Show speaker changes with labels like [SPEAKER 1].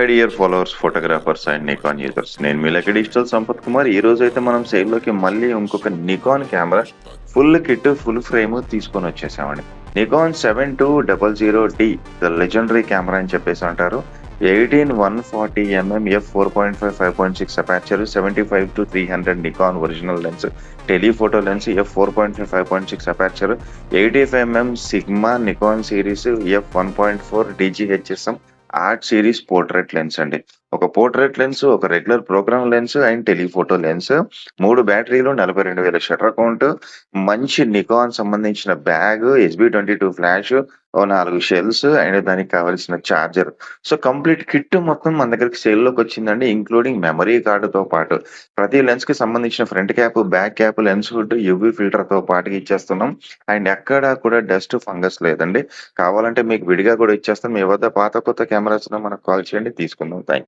[SPEAKER 1] High dear followers, photographers and Nikon users. నేను మీ lucky digital Sampath Kumar. ఈ రోజైతే మనం సేల్‌లోకి మళ్ళీ ఇంకొక Nikon camera full kit, full frame తీసుకొనొచ్చేసామండి. Nikon 7200D the legendary camera అని చెప్పేసి అంటారు. 18-140 F 4.5, 5.6 aperture, 75-300 Nikon original lens, telephoto lens F 4.5, 5.6 aperture, 85 Sigma Nikon series F 1.4 DG HSM art series portrait lens అండి. ఒక పోర్ట్రైట్ లెన్స్, ఒక regular programme lens and telephoto lens, 3 బ్యాటరీలు, 42,000 shutter count, మంచి Nikon సంబంధించిన bag, ఎస్‌బీ22 ఫ్లాష్, ఓ 4 shells and దానికి కావాల్సిన చార్జర్. సో, కంప్లీట్ కిట్ మొత్తం మన దగ్గరికి సేల్‌లోకొచ్చిందండి. ఇంక్లూడింగ్ మెమరీ కార్డ్‌తో పాటు. ప్రతి లెన్స్‌కి సంబంధించిన front cap, back cap, lens hood, UV ఫిల్టర్‌తో పాటుగా ఇచ్చేస్తున్నాం. అండ్ ఎక్కడా కూడా డస్ట్, ఫంగస్ లేదండి. కావాలంటే మీకు విడిగా కూడా ఇచ్చేస్తాం. మీ వద్ద పాత, కొత్త కెమెరాస్ ఉన్నా మనకు కాల్ చేయండి, తీసుకుందాం. థాంక్స్.